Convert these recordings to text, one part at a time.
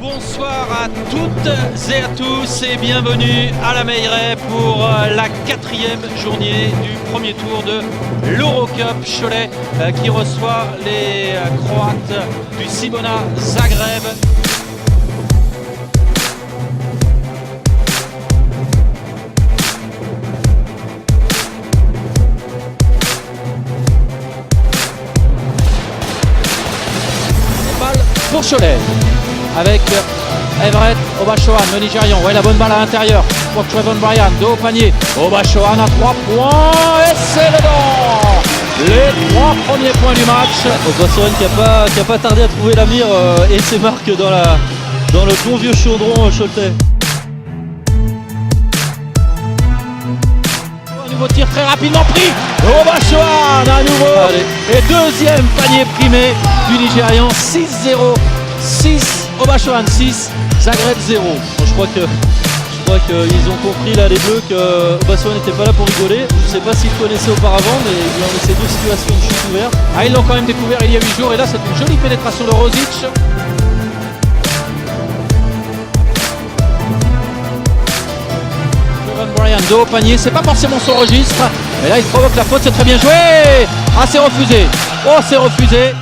Bonsoir à toutes et à tous et bienvenue à la Meilleray pour la 4e journée du premier tour de l'Eurocup Cholet qui reçoit les Croates du Cibona Zagreb. Pour Cholet avec Everett Obachoan, le Nigérian. Ouais, la bonne balle à l'intérieur pour Trevon Bryan, dos au panier. Obachoan à 3 points et c'est dedans. Les 3 premiers points du match. Obachoan qui a pas tardé à trouver la mire et ses marques dans le bon vieux chaudron choletais. Un nouveau tir très rapidement pris. Obachoan à nouveau. Allez. Et deuxième panier primé du Nigérian. 6-0. 6, Obachoan 6, Zagreb 0. Bon, je crois qu'ils ont compris là les Bleus que Obachoan n'était pas là pour rigoler. Je sais pas s'ils connaissaient auparavant, mais ils ont laissé 2 situations de chute ouvertes. Ah, ils l'ont quand même découvert il y a 8 jours et là c'est une jolie pénétration de Rosic. Trevon Bryan, dos au panier, c'est pas forcément son registre. Et là il provoque la faute, c'est très bien joué. Ah, c'est refusé. Oh, c'est refusé.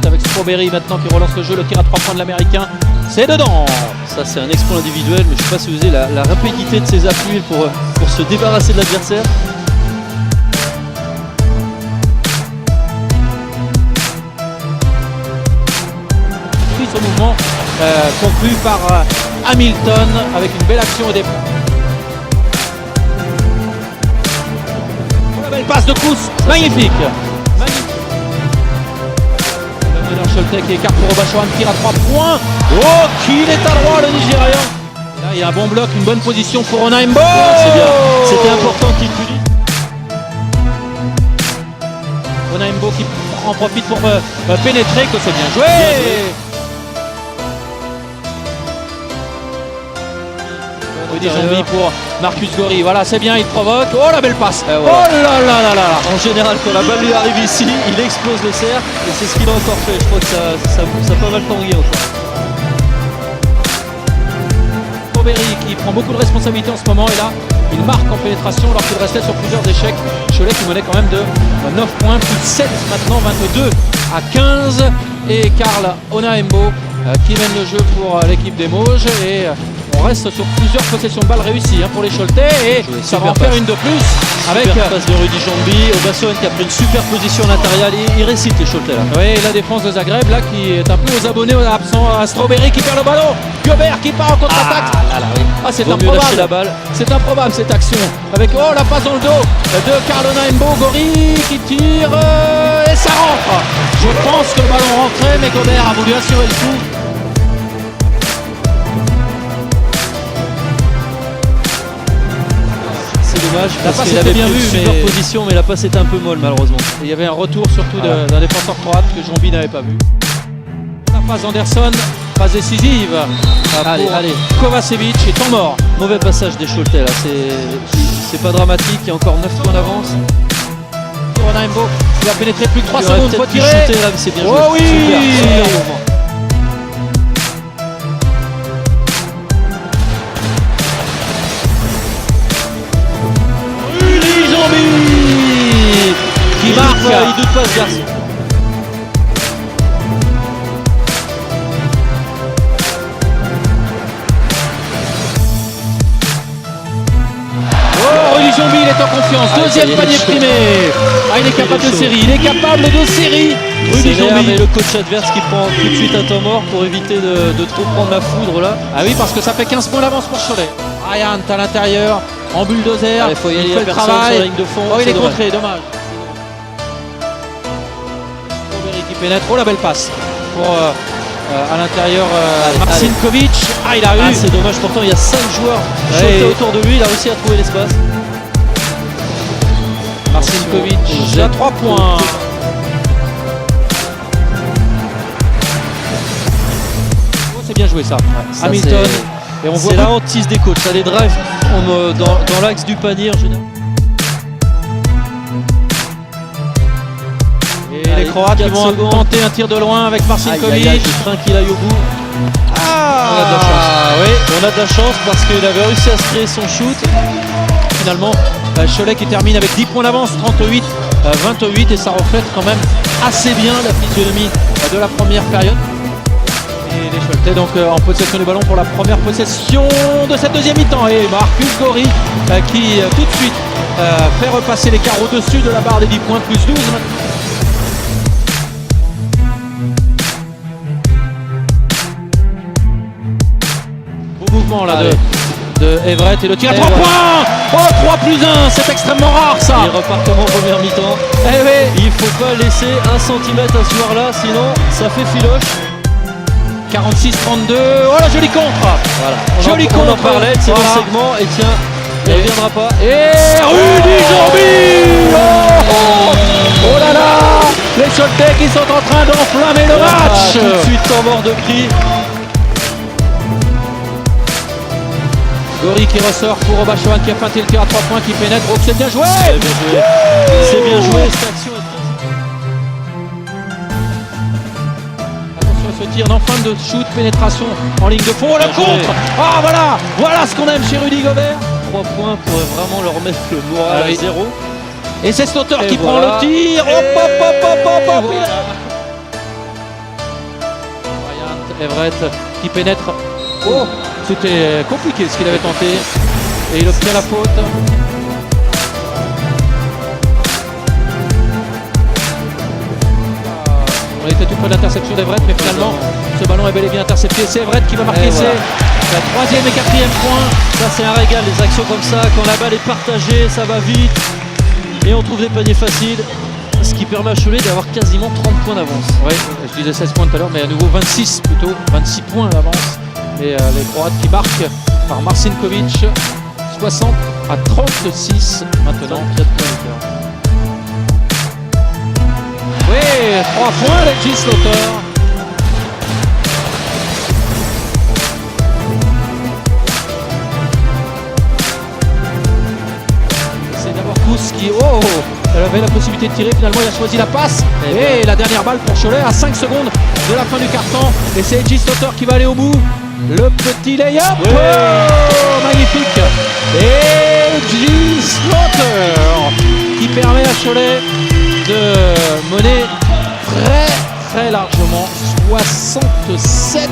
Avec Strawberry maintenant qui relance le jeu, le tir à 3 points de l'américain, c'est dedans. Ça c'est un exploit individuel, mais je ne sais pas si vous avez la rapidité de ses appuis pour se débarrasser de l'adversaire. Puis ce mouvement conclu par Hamilton avec une belle action au départ. La belle passe de Kous, magnifique. Choletais qui écarte pour Obachoan, tire à 3 points. Oh, qu'il est à droit le Nigérian. Et là il y a un bon bloc, une bonne position pour Onaimbo. C'est bien, c'était important qu'il punisse. Onaimbo qui en profite pour pénétrer, que c'est bien joué. Rudy Jambi pour Marcus Gori, voilà c'est bien, il provoque. Oh la belle passe. Voilà. Oh là là là là. En général, quand la balle lui arrive ici, il explose le cercle et c'est ce qu'il a encore fait. Je crois que ça a pas mal tangué encore. Strawberry qui prend beaucoup de responsabilités en ce moment et là il marque en pénétration alors qu'il restait sur plusieurs échecs. Cholet qui menait quand même de 9 points, plus 7 maintenant, 22 à 15. Et Karl Onaimbo qui mène le jeu pour l'équipe des Mauges. Et on reste sur plusieurs possessions de balles réussies pour les Choletais et ça va en faire une de plus avec super passe de Rudy Jambi. Obachoan qui a pris une super position latérale. Il récite les Choletais là. Oui, la défense de Zagreb là qui est un peu aux abonnés absents. Strawberry qui perd le ballon. Gobert qui part en contre-attaque. Ah, c'est improbable. La balle. C'est improbable cette action. Avec la passe dans le dos de Karl Onaimbo. Gori qui tire et ça rentre. Je pense que le ballon rentrait mais Gobert a voulu assurer le coup. Dommage, la parce passe qu'il était avait bien pris vue, une super mais position, mais la passe était un peu molle malheureusement. Et il y avait un retour surtout d'un défenseur croate que Jambi n'avait pas vu. La passe Anderson, passe décisive Allez. Kovacevic et temps mort. Mauvais passage des Choletais là, c'est pas dramatique, il y a encore 9 points d'avance. Onaimbo qui va pénétrer plus de 3 Il aurait secondes, peut-être faut pu tirer. shooter là, mais c'est bien joué. Oh oui. Super mouvement. Qui marque. Il doute pas ce garçon. Oh, Rudy Jambi, il est en confiance. Deuxième panier primé. Ah, il est capable de série. Il est capable de série. Rudy Jambi. Et le coach adverse qui prend tout de suite un temps mort pour éviter de trop prendre la foudre là. Ah oui, parce que ça fait 15 points d'avance pour Cholet. Ryan à l'intérieur, en bulldozer. Il faut y aller, il fait le travail. sur la ligne de fond. Oh, il est dommage. contré, dommage. Strawberry qui pénètre. Oh, la belle passe pour à l'intérieur Marcinkovic. Ah, il a eu. Ah, c'est dommage, pourtant il y a 5 joueurs Choletais autour de lui, il a réussi à trouver l'espace. Marcinkovic à 3 points. Oh, c'est bien joué ça. Ça, Hamilton. Et on voit c'est la hantise des coachs, ça les drive dans l'axe du panier en général. Et les Croates qui 4 vont secondes. tenter un tir de loin avec Marcin Aïe, Kovic. je crains qu'il aille au bout. Ah, On a de la chance. Oui, on a de la chance parce qu'il avait réussi à se créer son shoot. Finalement, Cholet qui termine avec 10 points d'avance, 38-28, et ça reflète quand même assez bien la physionomie de la première période. Et les Choletais donc en possession du ballon pour la première possession de cette deuxième mi-temps. Et Marcus Gori qui tout de suite fait repasser l'écart au-dessus de la barre des 10 points, plus 12 maintenant. Beau mouvement là de Everett et le tir à 3 points. Oh, 3 plus 1, c'est extrêmement rare ça. Il repart comme en première mi-temps. Eh oui. Il faut pas laisser 1 centimètre à ce joueur-là, sinon ça fait filoche. 46-32, oh la jolie contre. Voilà. Joli on en contre. parlait, c'est Voilà. le segment et tiens, il ne reviendra pas. Et Rudy Zorbi. Oh là là. Les Choletais qui sont en train d'enflammer le match. Tout de suite temps mort de prix. Gori qui ressort pour Obachoan qui a feinté le tir à 3 points, qui pénètre. Oh, c'est bien joué. C'est bien joué. C'est bien joué, cette action est Attention à ce tir en fin de shoot, pénétration en ligne de fond. Oh, le Bien joué. contre. Ah voilà ce qu'on aime chez Rudy Gobert. 3 points pourrait vraiment leur remettre le moral Ah oui. à 0. Et c'est cet auteur Et qui voilà. prend le tir. Hop, Et hop, hop, hop, hop, hop. voilà. Bryant, Everett qui pénètre. Oh, c'était compliqué ce qu'il avait tenté. Et il obtient la faute. On était tout près de l'interception d'Everett, mais finalement, ce ballon est bel et bien intercepté. C'est Everett qui va marquer Et voilà. la 3e et 4e point. Ça c'est un régal, les actions comme ça, quand la balle est partagée, ça va vite. Et on trouve des paniers faciles. Ce qui permet à Cholet d'avoir quasiment 30 points d'avance. Oui, je disais 16 points tout à l'heure, mais à nouveau 26 plutôt, 26 points d'avance. Et les Croates qui marquent par Marcin Kovic, 60 à 36 maintenant. 4 points d'écart. Oui, 3 points Legis Slaughter. C'est d'abord Kous qui, elle avait la possibilité de tirer, finalement il a choisi la passe. Et Et la dernière balle pour Cholet à 5 secondes de la fin du carton. Et c'est Legis Slaughter qui va aller au bout. Le petit lay-up, oh, magnifique. Et Legis Slaughter qui permet à Cholet de mener très largement 67-38.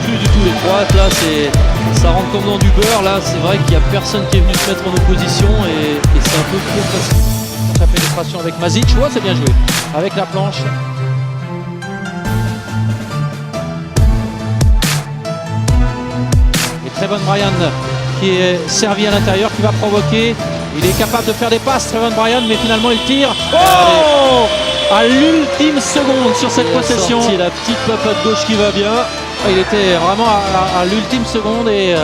Plus du tout les Croates, là ça rentre comme dans du beurre, là c'est vrai qu'il n'y a personne qui est venu se mettre en opposition et c'est un peu trop facile. Sa pénétration avec Mazic, ouais, c'est bien joué. Avec la planche. Et Trevon Bryan qui est servi à l'intérieur, qui va provoquer. Il est capable de faire des passes, Trevon Bryan, mais finalement il tire. Oh, à l'ultime seconde sur cette possession. C'est la petite papade gauche qui va bien. Il était vraiment à l'ultime seconde et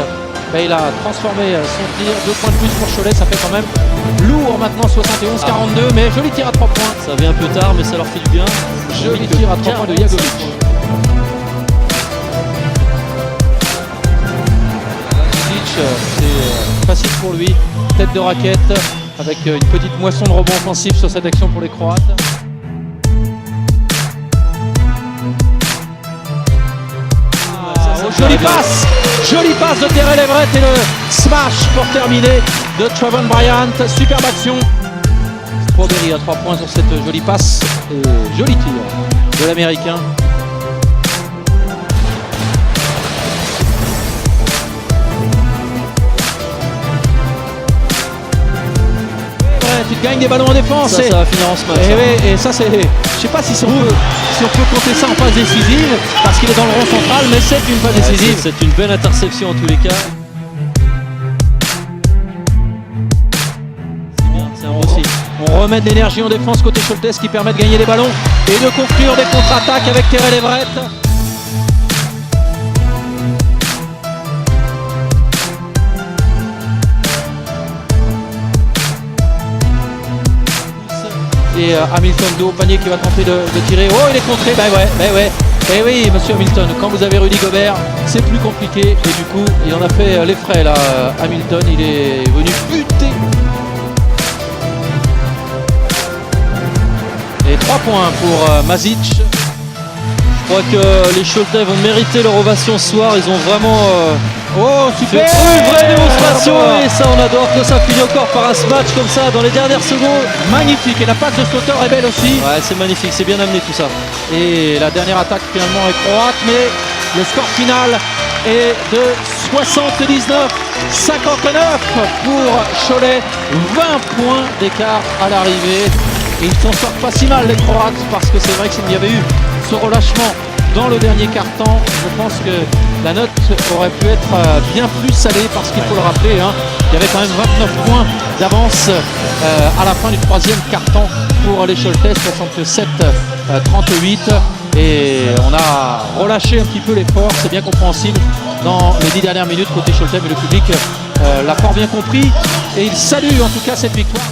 il a transformé son tir. 2 points de plus pour Cholet, ça fait quand même lourd maintenant, 71-42, mais joli tir à 3 points. Ça vient un peu tard mais ça leur fait du bien. Joli tir à 3 points de Jagovic. C'est facile pour lui, tête de raquette avec une petite moisson de rebond offensif sur cette action pour les Croates. Jolie passe de Terrell Everett et le smash pour terminer de Trevon Bryant. Superbe action. Strawberry à 3 points sur cette jolie passe et joli tir de l'Américain. Tu gagnes des ballons en défense. Ça va finir en smash. Et ça, c'est. Je sais pas si on peut compter ça en phase décisive, parce qu'il est dans le rond central, mais c'est une phase décisive. C'est une belle interception en tous les cas. C'est bien, c'est un beau signe. On remet de l'énergie en défense côté Choletais, ce qui permet de gagner des ballons et de conclure des contre-attaques avec Terrell Everett. Et Hamilton de haut panier qui va tenter de tirer. Oh, il est contré. Ben oui, monsieur Hamilton, quand vous avez Rudy Gobert, c'est plus compliqué. Et du coup, il en a fait les frais là. Hamilton, il est venu buter. Et 3 points pour Mazic. Je crois que les Choletais vont mériter leur ovation ce soir. Ils ont vraiment Oh, super! fait une vraie démonstration. Et ça, on adore que ça finit encore par un smash comme ça dans les dernières secondes. Magnifique. Et la passe de Slaughter est belle aussi. Ouais, c'est magnifique, c'est bien amené tout ça. Et la dernière attaque finalement est croate, mais le score final est de 79-59 pour Cholet. 20 points d'écart à l'arrivée. Et ils s'en sortent pas si mal les Croates, parce que c'est vrai que s'il y avait eu ce relâchement dans le dernier quart-temps, je pense que la note aurait pu être bien plus salée, parce qu'il faut le rappeler, hein, il y avait quand même 29 points d'avance à la fin du troisième quart-temps pour les Choletais, 67-38. Et on a relâché un petit peu l'effort, c'est bien compréhensible dans les 10 dernières minutes côté Choletais, mais le public l'a fort bien compris et il salue en tout cas cette victoire.